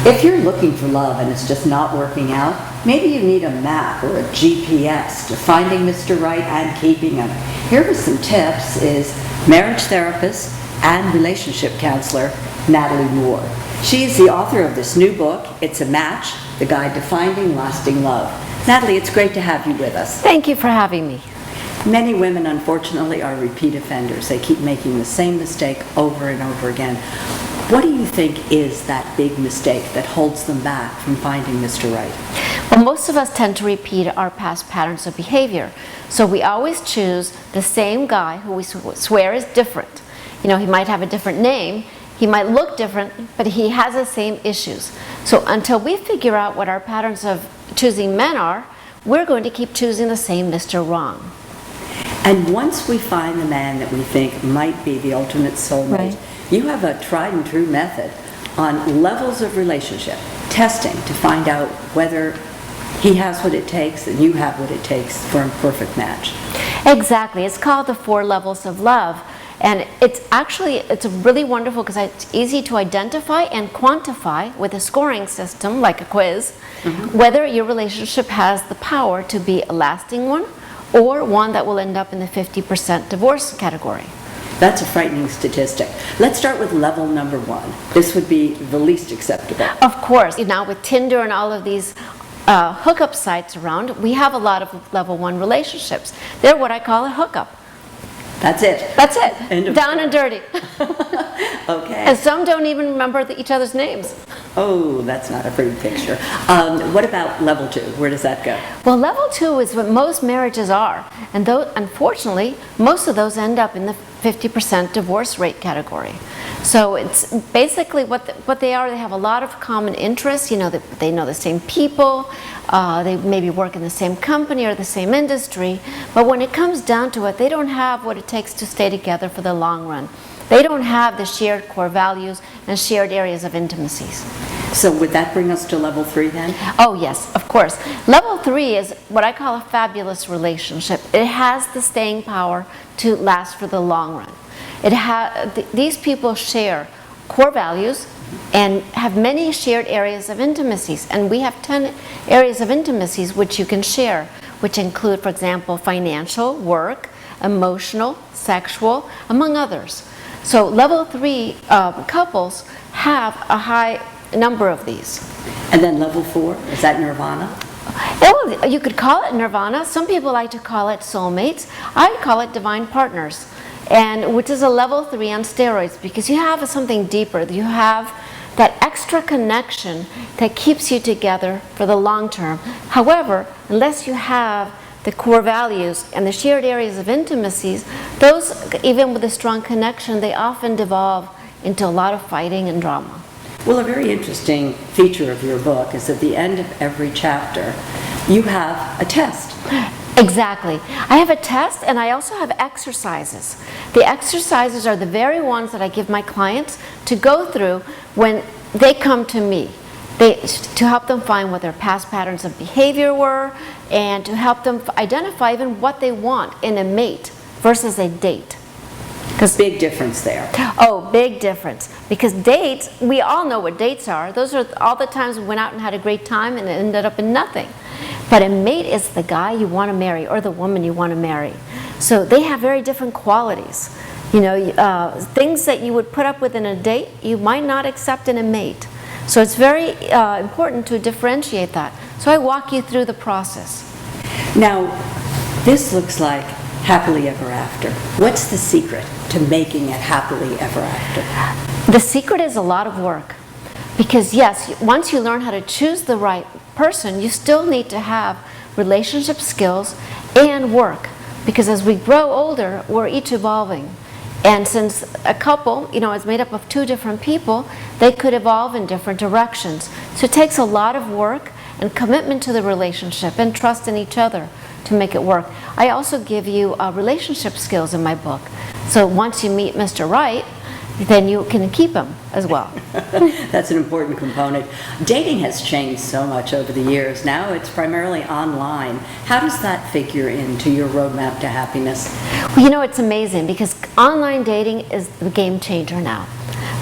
If you're looking for love and it's just not working out, maybe you need a map or a GPS to finding Mr. Right and keeping him. Here are some tips is marriage therapist and relationship counselor Natalie Moore. She is the author of this new book, It's a Match, The Guide to Finding Lasting Love. Natalie, it's great to have you with us. Thank you for having me. Many women, unfortunately, are repeat offenders. They keep making the same mistake over and over again. What do you think is that big mistake that holds them back from finding Mr. Right? Well, most of us tend to repeat our past patterns of behavior. So we always choose the same guy who we swear is different. You know, he might have a different name, he might look different, but he has the same issues. So until we figure out what our patterns of choosing men are, we're going to keep choosing the same Mr. Wrong. And once we find the man that we think might be the ultimate soulmate, Right. You have a tried and true method on levels of relationship, testing to find out whether he has what it takes and you have what it takes for a perfect match. Exactly. It's called the 4 levels of love. And it's really wonderful because it's easy to identify and quantify with a scoring system like a quiz, whether your relationship has the power to be a lasting one or one that will end up in the 50% divorce category. That's a frightening statistic. Let's start with level number 1. This would be the least acceptable. Of course. Now with Tinder and all of these hookup sites around, we have a lot of level 1 relationships. They're what I call a hookup. That's it. That's it. End of Down and dirty. Okay. And some don't even remember each other's names. Oh, that's not a pretty picture. What about level 2? Where does that go? Well, level 2 is what most marriages are. And though, unfortunately, most of those end up in the 50% divorce rate category. So it's basically what they are. They have a lot of common interests. You know, they know the same people. They maybe work in the same company or the same industry. But when it comes down to it, they don't have what it takes to stay together for the long run. They don't have the shared core values and shared areas of intimacies. So would that bring us to level 3 then? Oh yes, of course. Level 3 is what I call a fabulous relationship. It has the staying power to last for the long run. These people share core values and have many shared areas of intimacies. And we have 10 areas of intimacies which you can share, which include, for example, financial, work, emotional, sexual, among others. So level 3 couples have a high number of these. And then level 4, is that nirvana? Oh, you could call it nirvana. Some people like to call it soulmates. I call it divine partners, and which is a level 3 on steroids because you have something deeper. You have that extra connection that keeps you together for the long term. However, unless you have the core values and the shared areas of intimacies, those, even with a strong connection, they often devolve into a lot of fighting and drama. Well, a very interesting feature of your book is at the end of every chapter, you have a test. Exactly. I have a test and I also have exercises. The exercises are the very ones that I give my clients to go through when they come to me. To help them find what their past patterns of behavior were and to help them identify even what they want in a mate versus a date. Big difference there. Oh, big difference. Because dates, we all know what dates are. Those are all the times we went out and had a great time and it ended up in nothing. But a mate is the guy you want to marry or the woman you want to marry. So they have very different qualities. You know, things that you would put up with in a date, you might not accept in a mate. So it's very important to differentiate that. So I walk you through the process. Now, this looks like happily ever after. What's the secret to making it happily ever after? The secret is a lot of work. Because yes, once you learn how to choose the right person, you still need to have relationship skills and work. Because as we grow older, we're each evolving. And since a couple, you know, is made up of 2 different people, they could evolve in different directions. So it takes a lot of work and commitment to the relationship and trust in each other to make it work. I also give you relationship skills in my book. So once you meet Mr. Right, then you can keep him as well. That's an important component. Dating has changed so much over the years. Now it's primarily online. How does that figure into your roadmap to happiness? Well, you know, it's amazing because online dating is the game changer now.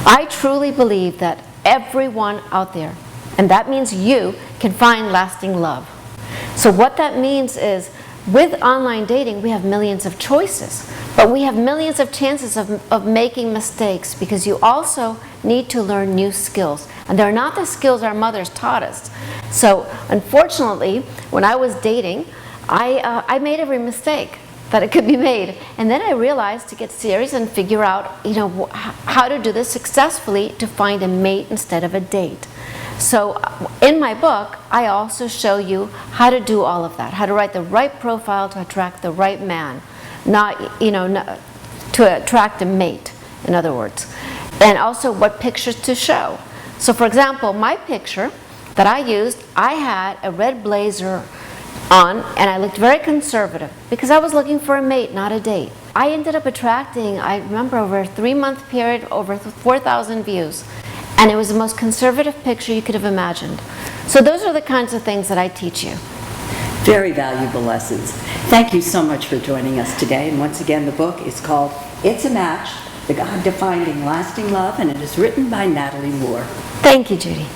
I truly believe that everyone out there And that means you can find lasting love. So what that means is, with online dating, we have millions of choices, but we have millions of chances of making mistakes, because you also need to learn new skills. And they're not the skills our mothers taught us. So unfortunately, when I was dating, I made every mistake that it could be made. And then I realized to get serious and figure out, how to do this successfully to find a mate instead of a date. So in my book, I also show you how to do all of that, how to write the right profile to attract the right man, not to attract a mate, in other words. And also what pictures to show. So for example, my picture that I used, I had a red blazer on, and I looked very conservative because I was looking for a mate, not a date. I ended up attracting, I remember over a 3-month period, over 4,000 views. And it was the most conservative picture you could have imagined. So those are the kinds of things that I teach you. Very valuable lessons. Thank you so much for joining us today. And once again, the book is called It's a Match, The Guide to Finding Lasting Love, and it is written by Natalie Moore. Thank you, Judy.